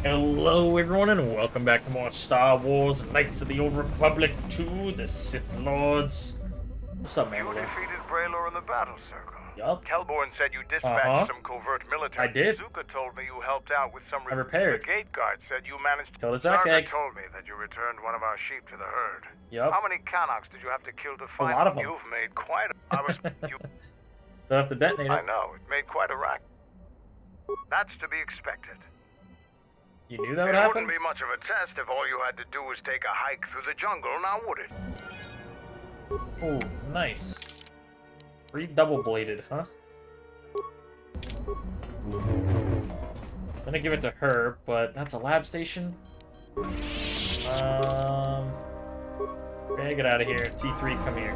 Hello everyone and welcome back to more Star Wars Knights of the Old Republic 2, the Sith Lords. What's up, man? You defeated Braylor in the battle circle. Yup. Kelborn said you dispatched some covert military. I did. Zuka told me you helped out with some... I repaired. The gate guard said you managed to... Pazaak Zarga told me that you returned one of our sheep to the herd. Yup. How many Kanaks did you have to kill to find... A lot of them. You've made quite a... I was... You... Don't have to detonate it. I know. It made quite a rack. That's to be expected. You knew that would It happen? wouldn't be much of a test if all you had to do was take a hike through the jungle, now would it? Oh, nice. 3 double-bladed, huh? I'm gonna give it to her, but that's a lab station. Okay, get out of here. T3, come here.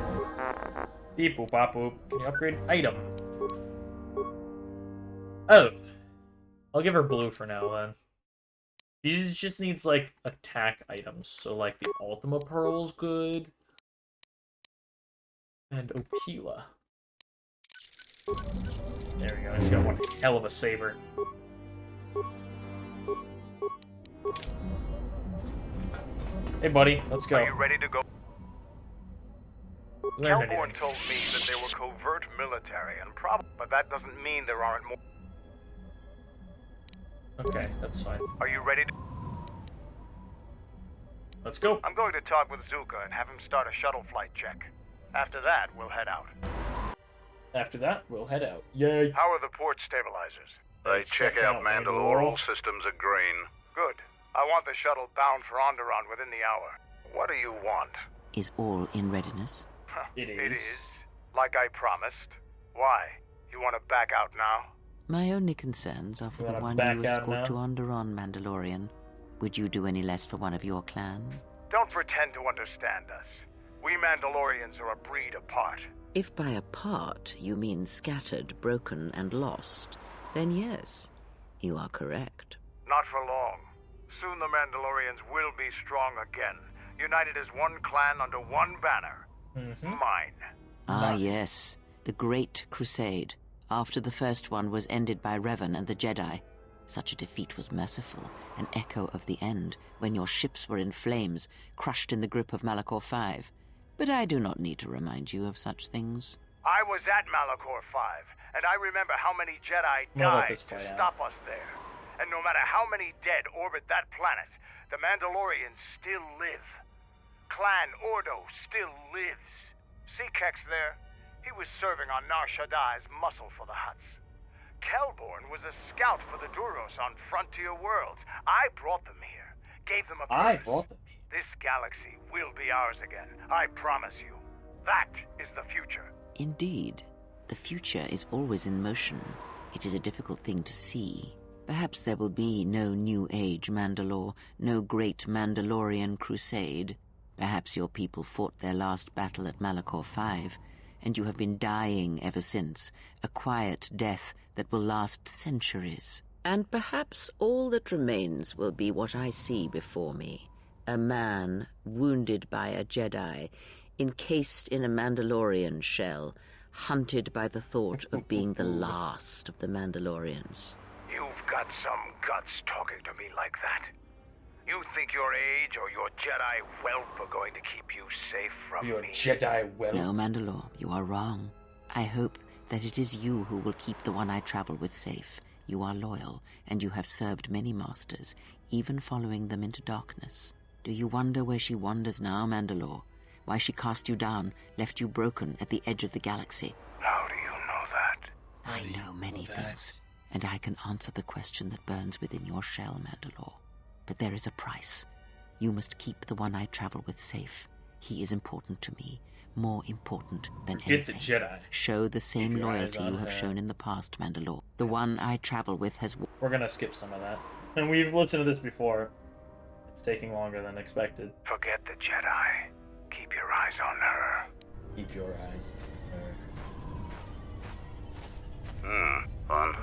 Beep boop bop boop. Can you upgrade item? Oh. I'll give her blue for now then. She just needs like attack items. So like the Ultima Pearl's good. And Opila. There we go. She got one hell of a saber. Hey buddy, let's go. Are you ready to go? Learn Kelborn anything. told me that they were covert military, and but that doesn't mean there aren't more. Okay, that's fine. Are you ready to... Let's go. I'm going to talk with Zuka and have him start a shuttle flight check. After that, we'll head out. After that, we'll head out. Yay. How are the port stabilizers? They check out Mandalore. All systems are green. Good. I want the shuttle bound for Onderon within the hour. What do you want? Is all in readiness? It is. It is. Like I promised. Why? You want to back out now? My only concerns are for You the wanna one back you out escort now? to Onderon, Mandalorian. Would you do any less for one of your clan? Don't pretend to understand us. We Mandalorians are a breed apart. If by apart you mean scattered, broken, and lost, then yes, you are correct. Not for long. Soon the Mandalorians will be strong again, united as one clan under one banner. Mine. Ah, yes, the Great Crusade. After the first one was ended by Revan and the Jedi. Such a defeat was merciful, an echo of the end, when your ships were in flames, crushed in the grip of Malachor V. But I do not need to remind you of such things. I was at Malachor 5, and I remember how many Jedi We'll let died this to play out. stop us there. And no matter how many dead orbit that planet, the Mandalorians still live. Clan Ordo still lives. See Kex there? He was serving on Nar Shaddaa as muscle for the Hutts. Kelborn was a scout for the Duros on Frontier Worlds. I brought them here, gave them a I purpose. brought them. This galaxy will be ours again, I promise you. That is the future. Indeed, the future is always in motion. It is a difficult thing to see. Perhaps there will be no New Age Mandalore, no great Mandalorian crusade. Perhaps your people fought their last battle at Malachor V, and you have been dying ever since, a quiet death that will last centuries. And perhaps all that remains will be what I see before me. A man wounded by a Jedi, encased in a Mandalorian shell, hunted by the thought of being the last of the Mandalorians. You've got some guts talking to me like that. You think your age or your Jedi whelp are going to keep you safe from You're me? Jedi well. No, Mandalore, you are wrong. I hope that it is you who will keep the one I travel with safe. You are loyal, and you have served many masters, even following them into darkness. Do you wonder where she wanders now, Mandalore? Why she cast you down, left you broken at the edge of the galaxy? How do you know that? I know many things, and I can answer the question that burns within your shell, Mandalore. But there is a price. You must keep the one I travel with safe. He is important to me, more important than Get the anything. Jedi. Show the same Keep your eyes loyalty on you have her. shown in the past, Mandalore. The one I travel with has... We're gonna skip some of that. And we've listened to this before. It's taking longer than expected. Forget the Jedi. Keep your eyes on her. Keep your eyes on her. 1,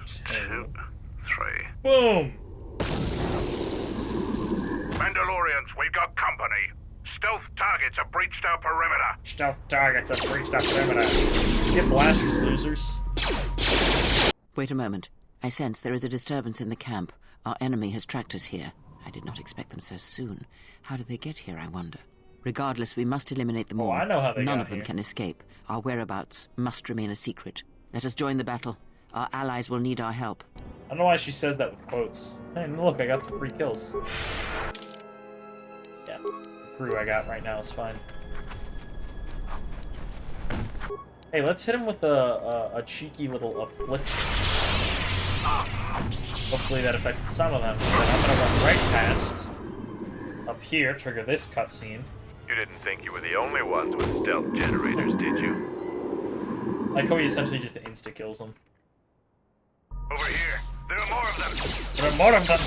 2, 3. Boom! Mandalorians, we've got company. Stealth targets have breached our perimeter. Stealth targets have breached our perimeter. Get blasted, losers. Wait a moment. I sense there is a disturbance in the camp. Our enemy has tracked us here. I did not expect them so soon. How did they get here, I wonder? Regardless, we must eliminate them all. I know how they None got of them here. can escape. Our whereabouts must remain a secret. Let us join the battle. Our allies will need our help. I don't know why she says that with quotes. Hey, look, I got the 3 kills. Yeah, the crew I got right now is fine. Hey, let's hit him with a cheeky little affliction. Hopefully that affected some of them. Then I'm gonna run right past. Up here, trigger this cutscene. You didn't think you were the only ones with stealth generators, did you? Like how he essentially just insta-kills them. Over here. There are more of them. There are more of them!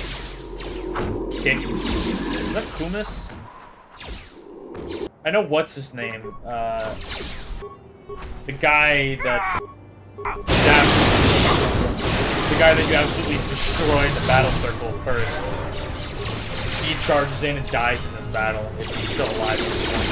Okay. Is that Kumis? I know what's his name. The guy that... The guy that you absolutely destroy in the battle circle first. He charges in and dies in this battle if he's still alive at this point.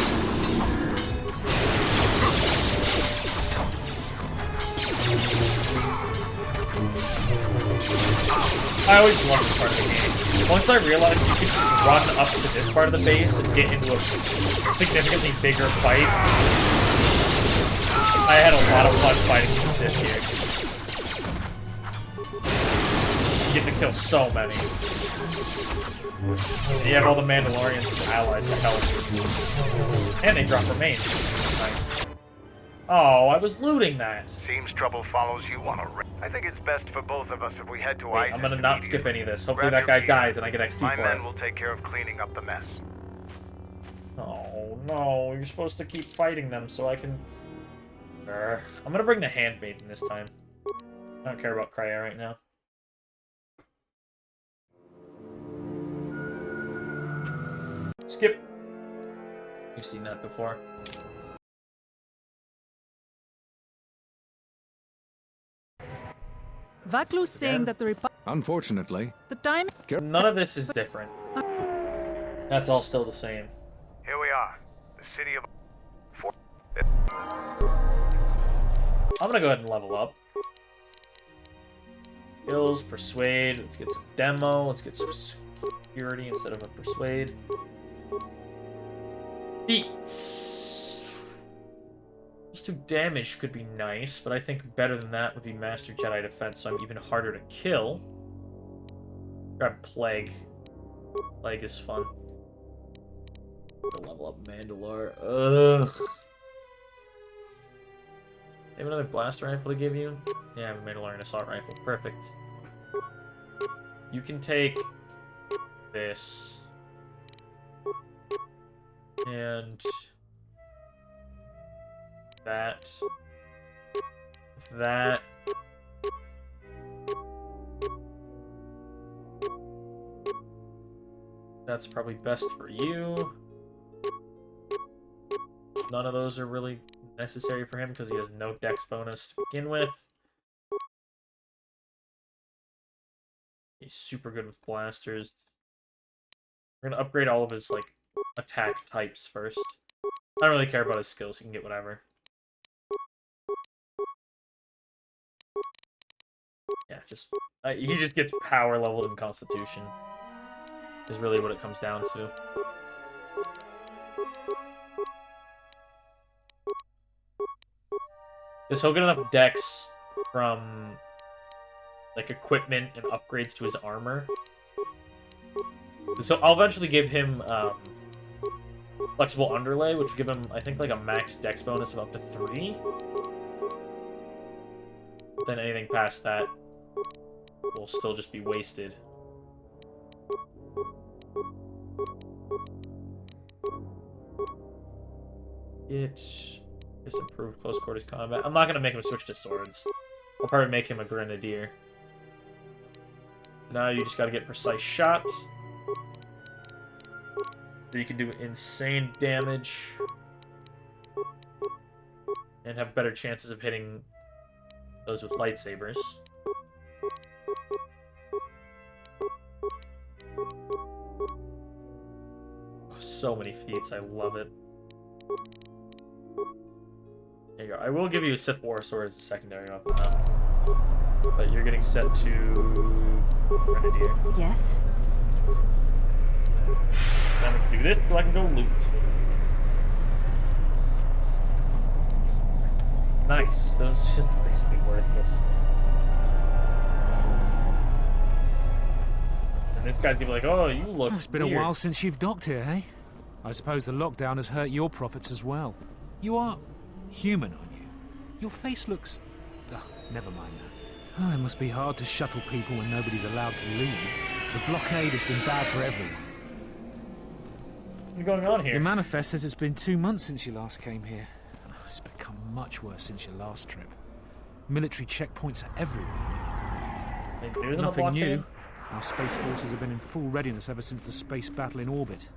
I always loved this part of the game. Once I realized you could run up to this part of the base and get into a significantly bigger fight, I had a lot of fun fighting the Sith here. You get to kill so many. And you have all the Mandalorians as allies to help. And they drop remains. That's nice. Oh, I was looting that. Seems trouble follows you on a I think it's best for both of us if we head to Wait, Isis. I'm gonna not skip any of this. Hopefully Grab that your guy gear. dies and I get XP My for men it. will take care of cleaning up the mess. Oh, no. You're supposed to keep fighting them so I can... I'm gonna bring the handmaiden this time. I don't care about Cryo right now. Skip. You've seen that before. Vaklu's saying that the Unfortunately. the time None of this is different. That's all still the same. Here we are. The city of... I'm gonna go ahead and level up. Skills, persuade. Let's get some demo. Let's get some security instead of a persuade. Beats. Just 2 damage could be nice, but I think better than that would be Master Jedi Defense, so I'm even harder to kill. Grab Plague. Plague is fun. Level up Mandalore. Ugh. They have another blaster rifle to give you? Yeah, I have a Mandalorian assault rifle. Perfect. You can take this. And that. That. That's probably best for you. None of those are really necessary for him because he has no dex bonus to begin with. He's super good with blasters. We're gonna upgrade all of his like attack types first. I don't really care about his skills, he can get whatever. Yeah, just he just gets power leveled in Constitution. Is really what it comes down to. Does he'll get enough dex from like equipment and upgrades to his armor? So I'll eventually give him flexible underlay, which will give him, I think, like a max dex bonus of up to 3. Then anything past that will still just be wasted. It's improved close quarters combat. I'm not gonna make him switch to swords. I'll probably make him a grenadier. Now you just gotta get precise shot. So you can do insane damage. And have better chances of hitting those with lightsabers. Oh, so many feats, I love it. There you go. I will give you a Sith War Sword as a secondary weapon, though. But you're getting set to Grenadier. Yes? I'm gonna do this so I can go loot. Nice. Those shits are basically worthless. And this guy's gonna be like, oh, you look It's been weird. a while since you've docked here, eh? I suppose the lockdown has hurt your profits as well. You are human, aren't you? Your face looks... never mind that. Oh, it must be hard to shuttle people when nobody's allowed to leave. The blockade has been bad for everyone. What's going on here? Your manifest says it's been 2 months since you last came here. It's become much worse since your last trip. Military checkpoints are everywhere. They do them a Nothing blockade? new. Our space forces have been in full readiness ever since the space battle in orbit.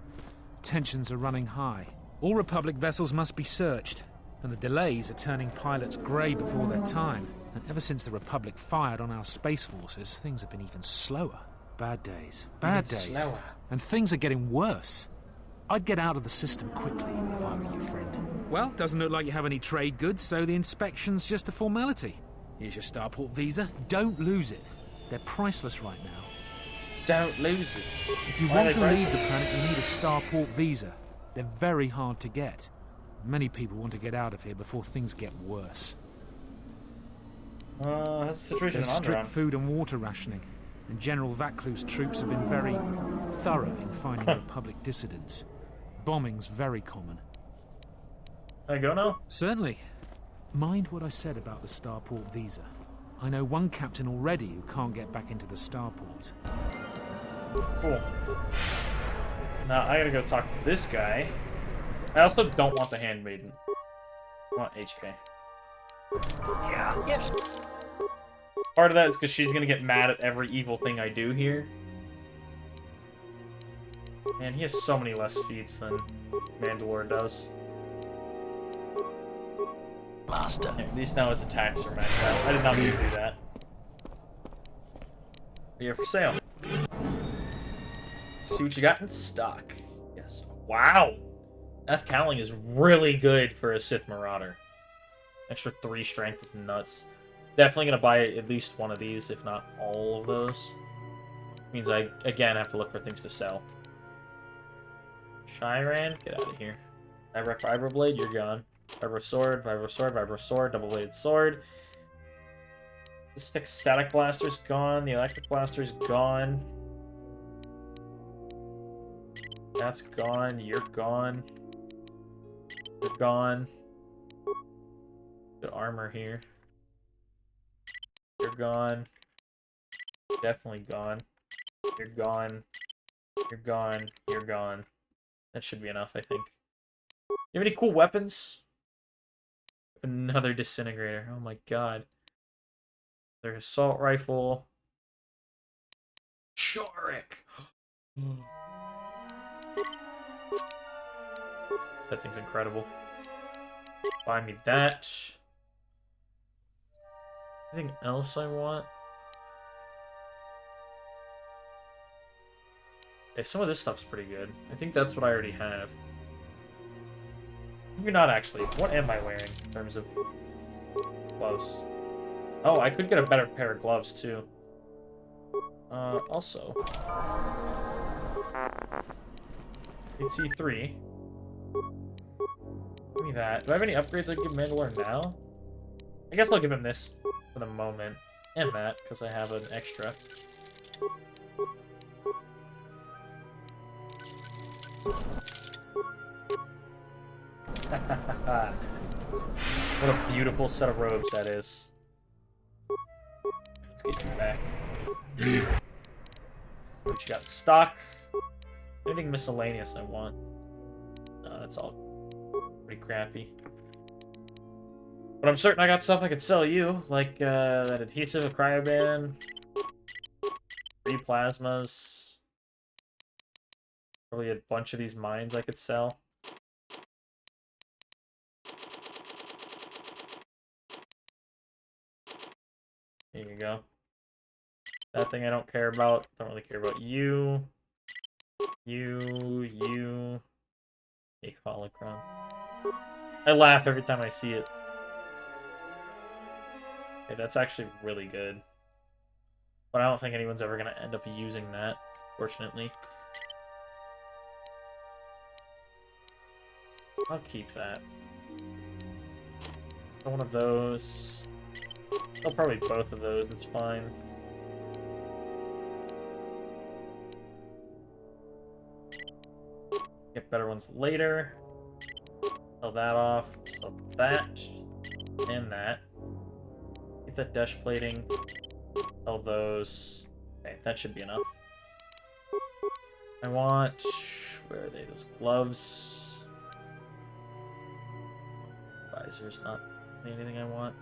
Tensions are running high. All Republic vessels must be searched, and the delays are turning pilots grey before their time. And ever since the Republic fired on our space forces, things have been even slower. Bad days. Bad days. Slower. And things are getting worse. I'd get out of the system quickly if I were your friend. Well, doesn't look like you have any trade goods, so the inspection's just a formality. Here's your starport visa. Don't lose it. They're priceless right now. Don't lose it. If you Why are want they to leave the priceless? planet, you need a starport visa. They're very hard to get. Many people want to get out of here before things get worse. How's the situation There's in strict Onderon? food and water rationing, and General Vaklu's troops have been very thorough in finding Republic dissidents. Bombing's very common. Can I go now? Certainly. Mind what I said about the starport visa. I know one captain already who can't get back into the starport. Cool. Now I gotta go talk to this guy. I also don't want the handmaiden. I want HK. Yeah. Yes. Part of that is because she's gonna get mad at every evil thing I do here. Man, he has so many less feats than Mandalore does. Master. Yeah, at least now his attacks are maxed out. I did not mean to do that. You're for sale. See what you got in stock. Yes. Wow! F. Cowling is really good for a Sith Marauder. Extra 3 strength is nuts. Definitely gonna buy at least one of these, if not all of those. Means I, again, have to look for things to sell. Shyran, get out of here. Vibro Blade, you're gone. Vibro Sword, Vibro Sword, Vibro Sword, Double-Bladed Sword. The Stick Static Blaster's gone. The Electric Blaster's gone. That's gone. You're gone. You're gone. Good armor here. You're gone. Definitely gone. You're gone. You're gone. You're gone. That should be enough, I think. You have any cool weapons? Another disintegrator. Oh my god. Their assault rifle. Sharik! That thing's incredible. Buy me that. Anything else I want? Okay, some of this stuff's pretty good. I think that's what I already have. Maybe not actually. What am I wearing in terms of gloves? Oh, I could get a better pair of gloves too. Also. AT3. Give me that. Do I have any upgrades I can give Mandalore now? I guess I'll give him this for the moment. And that, because I have an extra. What a beautiful set of robes that is. Let's get you back. What you got in stock? Anything miscellaneous I want? No, that's all pretty crappy. But I'm certain I got stuff I could sell you, like that adhesive, a cryoban, 3 plasmas, probably a bunch of these mines I could sell. There you go. That thing I don't care about. Don't really care about you. You. A holocron. I laugh every time I see it. Okay, that's actually really good. But I don't think anyone's ever going to end up using that, fortunately. I'll keep that. One of those. Oh, probably both of those, it's fine. Get better ones later. Sell that off. Sell that. And that. Get that dash plating. Sell those. Okay, that should be enough. I want... Where are they? Those gloves. Visors, not anything I want.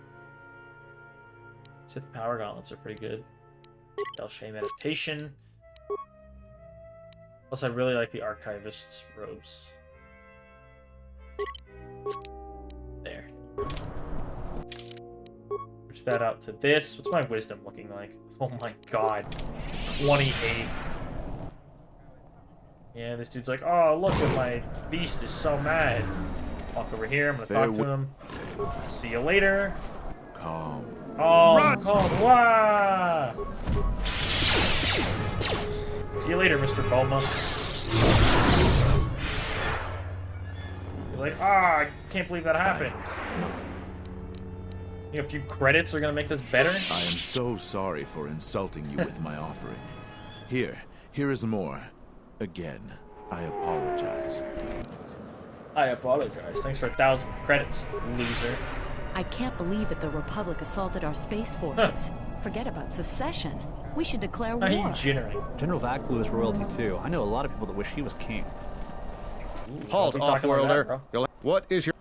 Sith power gauntlets are pretty good. Shea meditation. Plus, I really like the archivist's robes. There. Switch that out to this. What's my wisdom looking like? Oh my god. 28. Yeah, this dude's like, oh, look at my beast is so mad. Walk over here. I'm gonna talk to him. See you later. Calm. Oh, calm. Wah! See you later, Mr. Bulma. You're like, ah, I can't believe that happened. You know, a few credits are gonna make this better. I am so sorry for insulting you with my offering. Here is more. Again, I apologize. I apologize. Thanks for 1,000 credits, loser. I can't believe that the Republic assaulted our space forces. Forget about secession. We should declare war. How are you jittering? General Vaklu is royalty too. I know a lot of people that wish he was king. Halt, off-worlder. What is your...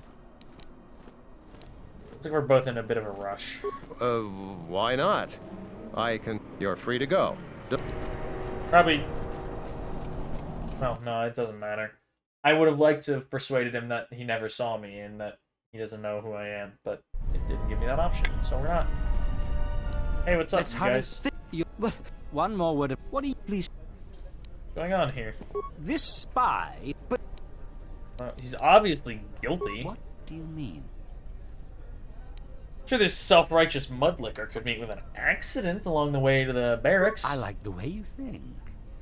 Looks like we're both in a bit of a rush. Why not? You're free to go. Probably... No, it doesn't matter. I would have liked to have persuaded him that he never saw me and that he doesn't know who I am, but it didn't give me that option, so we're not. Hey, what's up, you guys? But one more word of... What do you... Please... What's going on here? This spy... But... He's obviously guilty. What do you mean? Sure, this self-righteous mudlicker could meet with an accident along the way to the barracks. I like the way you think.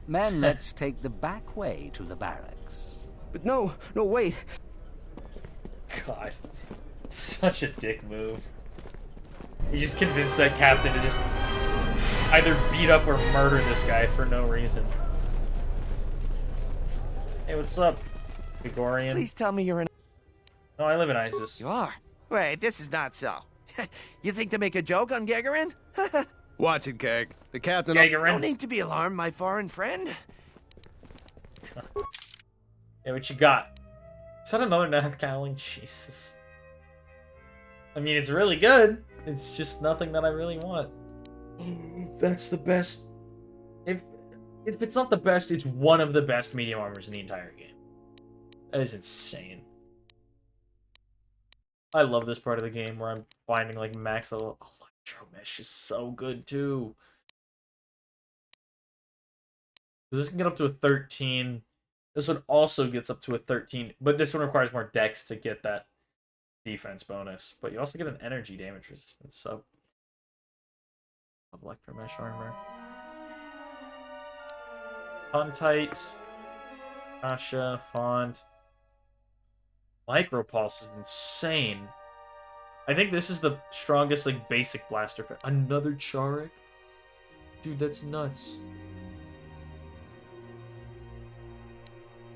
Men, let's take the back way to the barracks. But no, wait. God. Such a dick move. He just convinced that captain to just either beat up or murder this guy for no reason. Hey, what's up, Gregorian? Please tell me you're in... No, I live in Isis. You are? Wait, this is not so. You think to make a joke on Gagarin? Watch it, Keg. The captain... Gagarin? No need to be alarmed, my foreign friend. Yeah, what you got? Is that another Nath Cowling? Jesus. I mean, it's really good. It's just nothing that I really want. That's the best. If it's not the best, it's one of the best medium armors in the entire game. That is insane. I love this part of the game where I'm finding like max level. Electromesh is so good too. This can get up to a 13. This one also gets up to a 13, but this one requires more dex to get that defense bonus. But you also get an energy damage resistance sub of Electromesh armor. Puntite, Asha, Font. Micropulse is insane. I think this is the strongest like basic blaster. Another Charek? Dude, that's nuts.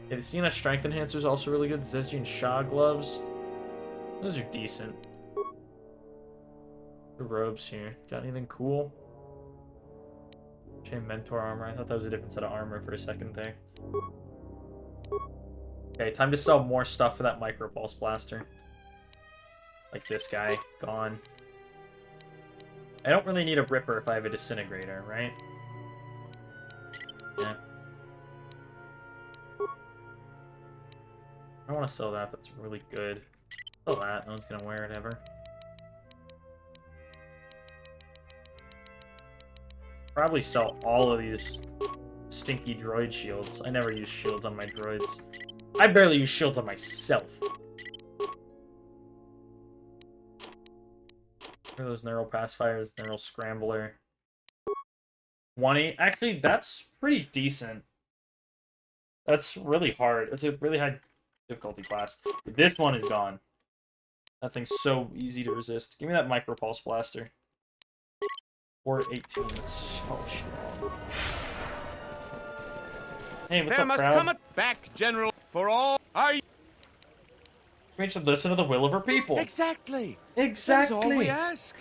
Yeah, the CNS Strength Enhancer is also really good. Zezian Shah gloves. Those are decent. The robes here. Got anything cool? Chain Mentor armor. I thought that was a different set of armor for a second there. Okay, time to sell more stuff for that Micropulse blaster. Like this guy. Gone. I don't really need a Ripper if I have a Disintegrator, right? Yeah. I want to sell that. That's really good. Sell that. No one's going to wear it ever. Probably sell all of these stinky droid shields. I never use shields on my droids. I barely use shields on myself. What are those Neural Pacifiers? Neural Scrambler. 20. Actually, that's pretty decent. That's really hard. It's a really high difficulty class. This one is gone. That thing's so easy to resist. Give me that micro pulse blaster. 418. It's so strong. Hey, what's There up, must crowd? come a back, General, for all are you. We should listen to the will of our people. Exactly. Exactly. That's all we ask.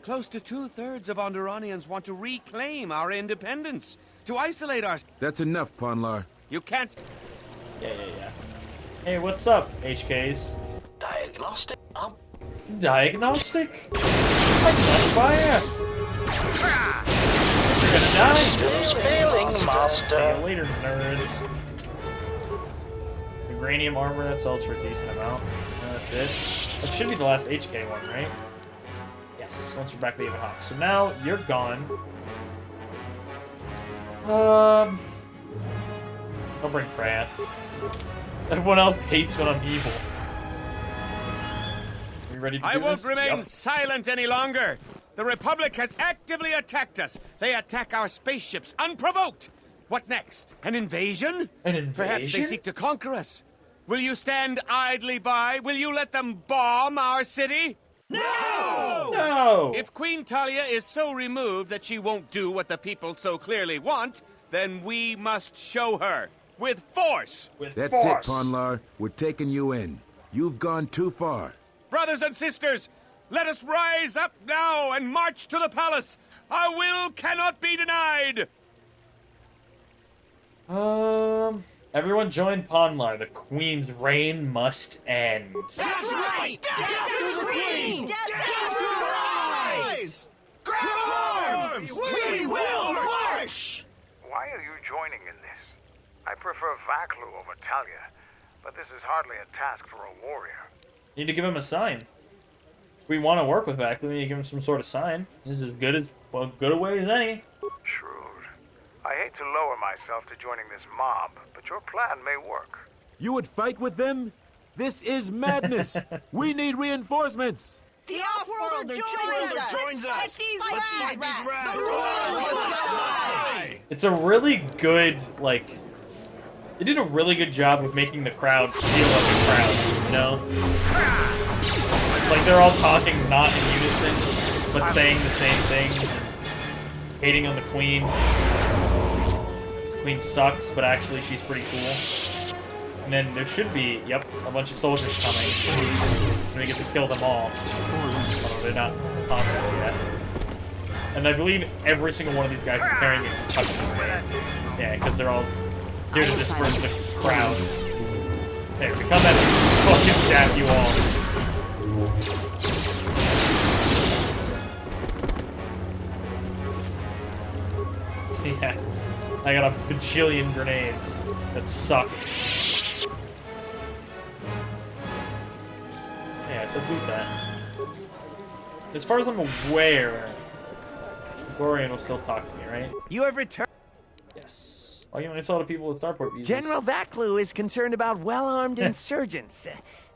Close to 2/3 of Onderonians want to reclaim our independence, to isolate our. That's enough, Ponlar. You can't. Yeah. Hey, what's up, HKs? Diagnostic? Diagnostic? Like fire! You're gonna die! Failing, master. See you later, nerds. Vibranium armor, that sells for a decent amount. That's it. That should be the last HK one, right? Yes, once we're back to the Overhaul. So now, you're gone. I'll bring Pratt. Everyone else hates when I'm evil. Are you ready to do I won't this? remain Yep. silent any longer. The Republic has actively attacked us. They attack our spaceships unprovoked. What next? An invasion? An invasion? Perhaps they seek to conquer us. Will you stand idly by? Will you let them bomb our city? No! No! If Queen Talia is so removed that she won't do what the people so clearly want, then we must show her. With force! That's force. it, Ponlar. We're taking you in. You've gone too far. Brothers and sisters, let us rise up now and march to the palace. Our will cannot be denied. Everyone join Ponlar. The Queen's reign must end. That's right! Death to the Queen! Death to the rise! Grab arms! We will march! Why are you joining in this? I prefer Vaklu over Talia, but this is hardly a task for a warrior. You need to give him a sign. If we want to work with Vaklu, we need to give him some sort of sign. This is as good as, well, good a way as any. Shrewd. I hate to lower myself to joining this mob, but your plan may work. You would fight with them? This is madness. We need reinforcements. The Off-Worlder joins us! Let's fight these rats! The rules must die! It's a really good, like... They did a really good job of making the crowd feel like a crowd, you know? Like, they're all talking not in unison, but saying the same things. Hating on the Queen. The Queen sucks, but actually she's pretty cool. And then there should be, yep, a bunch of soldiers coming. And we get to kill them all. Although they're not possible yet. And I believe every single one of these guys is carrying a concussion blade. Yeah, because they're all here to disperse the crowd. There, we come back and fucking zap you all. Yeah. I got a bajillion grenades that suck. Yeah, so boot that. As far as I'm aware, Gorian will still talk to me, right? You have returned. Yes. Oh, you know, I saw the people with starport visas. General Vaklu is concerned about well-armed insurgents.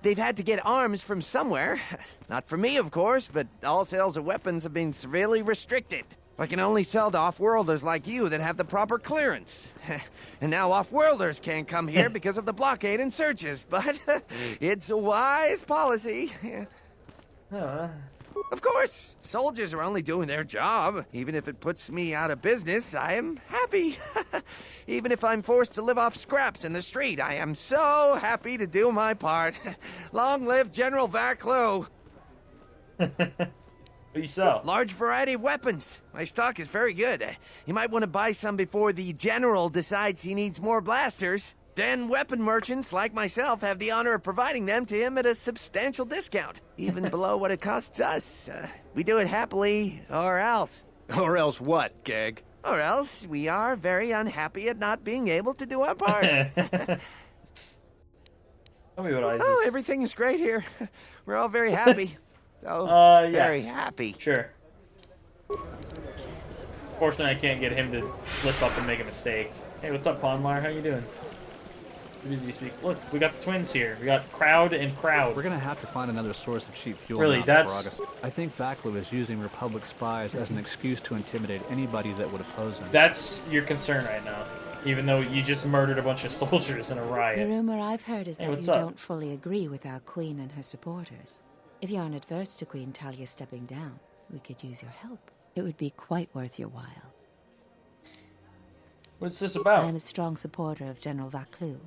They've had to get arms from somewhere. Not from me, of course, but all sales of weapons have been severely restricted. I can only sell to off-worlders like you that have the proper clearance. And now off-worlders can't come here because of the blockade and searches, but it's a wise policy. Of course, soldiers are only doing their job. Even if it puts me out of business, I am happy. Even if I'm forced to live off scraps in the street, I am so happy to do my part. Long live General Vaklu. What do you sell? Large variety of weapons. My stock is very good. You might want to buy some before the General decides he needs more blasters. Then weapon merchants like myself have the honor of providing them to him at a substantial discount, even below what it costs us. We do it happily, or else. Or else what, Gag? Or else we are very unhappy at not being able to do our part. Tell me what ISIS. Oh, everything is great here. We're all very happy. So, yeah. very happy. Sure. Fortunately, I can't get him to slip up and make a mistake. Hey, what's up, Ponlar? How you doing? Too busy to speak. Look, we got the twins here. We got Crowd and Crowd. We're gonna have to find another source of cheap fuel. Really, now that's... for August. I think Vaklu is using Republic spies as an excuse to intimidate anybody that would oppose him. That's your concern right now. Even though you just murdered a bunch of soldiers in a riot. The rumor I've heard is Hey, that what's you up? don't fully agree with our queen and her supporters. If you aren't adverse to Queen Talia stepping down, we could use your help. It would be quite worth your while. What's this about? I am a strong supporter of General Vaklu.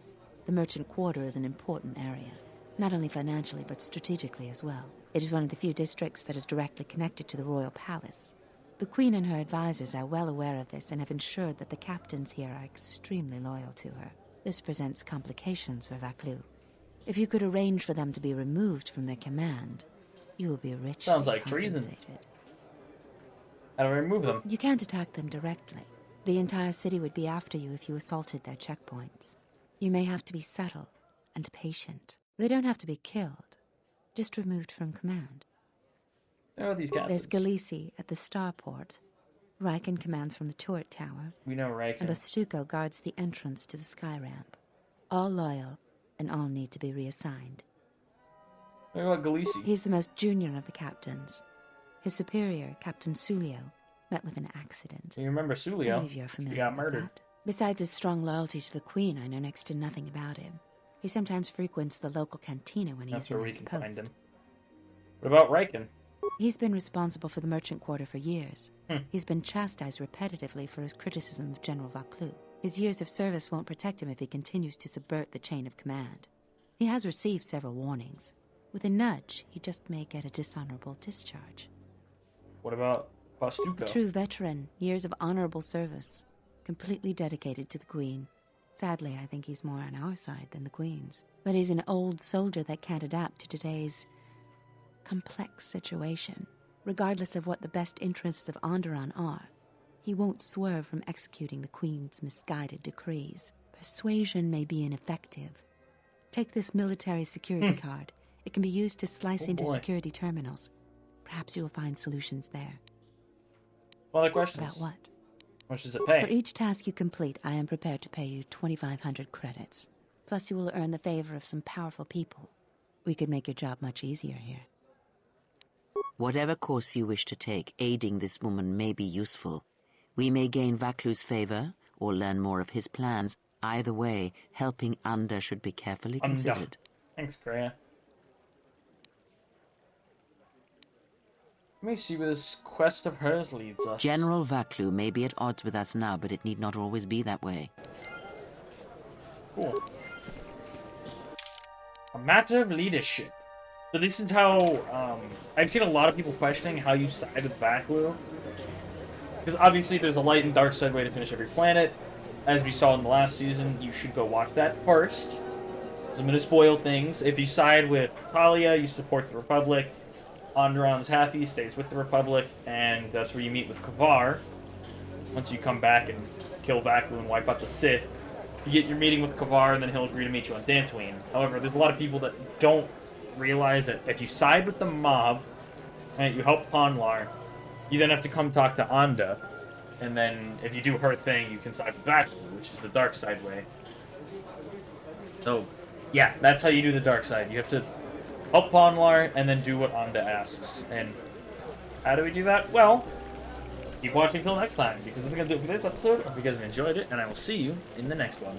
The merchant quarter is an important area, not only financially but strategically as well. It is one of the few districts that is directly connected to the royal palace. The Queen and her advisors are well aware of this and have ensured that the captains here are extremely loyal to her. This presents complications for Vaklu. If you could arrange for them to be removed from their command, you will be richly Sounds like treason. How do I remove them? You can't attack them directly. The entire city would be after you if you assaulted their checkpoints. You may have to be subtle and patient. They don't have to be killed, just removed from command. Where are these There's captains? Galisi at the starport. Riken commands from the turret tower. We know Riken. And Bastuco guards the entrance to the sky ramp. All loyal, and all need to be reassigned. What about Galisi? He's the most junior of the captains. His superior, Captain Sulio, met with an accident. You remember I Sulio? believe you're familiar He got with murdered. that. Besides his strong loyalty to the Queen, I know next to nothing about him. He sometimes frequents the local cantina when That's he's where in we his can find post. him. What about Riken? He's been responsible for the merchant quarter for years. Hmm. He's been chastised repetitively for his criticism of General Vaklu. His years of service won't protect him if he continues to subvert the chain of command. He has received several warnings. With a nudge, he just may get a dishonorable discharge. What about A Bastuco? true veteran, years of honorable service, completely dedicated to the Queen. Sadly, I think he's more on our side than the Queen's. But he's an old soldier that can't adapt to today's complex situation. Regardless of what the best interests of Onderon are, he won't swerve from executing the Queen's misguided decrees. Persuasion may be ineffective. Take this military security card. It can be used to slice into boy. security terminals. Perhaps you will find solutions there. Other questions? About what? How much does it pay? For each task you complete, I am prepared to pay you 2,500 credits. Plus, you will earn the favor of some powerful people. We could make your job much easier here. Whatever course you wish to take, aiding this woman may be useful. We may gain Vaklu's favor, or learn more of his plans. Either way, helping Unda should be carefully considered. Thanks, Greya. Let me see where this quest of hers leads us. General Vaklu may be at odds with us now, but it need not always be that way. Cool. A matter of leadership. So this is how, I've seen a lot of people questioning how you side with Vaklu. Because obviously there's a light and dark side way to finish every planet. As we saw in the last season, you should go watch that first. So I'm going to spoil things. If you side with Talia, you support the Republic. Onderon's happy, stays with the Republic, and that's where you meet with Kavar. Once you come back and kill Vaklu and wipe out the Sith, you get your meeting with Kavar, and then he'll agree to meet you on Dantooine. However, there's a lot of people that don't realize that if you side with the mob, and you help Ponlar, you then have to come talk to Anda, and then if you do her thing, you can side with Vaklu, which is the dark side way. So, yeah, that's how you do the dark side. You have to help Ponlar, and then do what Anda asks. And how do we do that? Well, keep watching till next time, because I think I'll do it for this episode. I hope you guys have enjoyed it, and I will see you in the next one.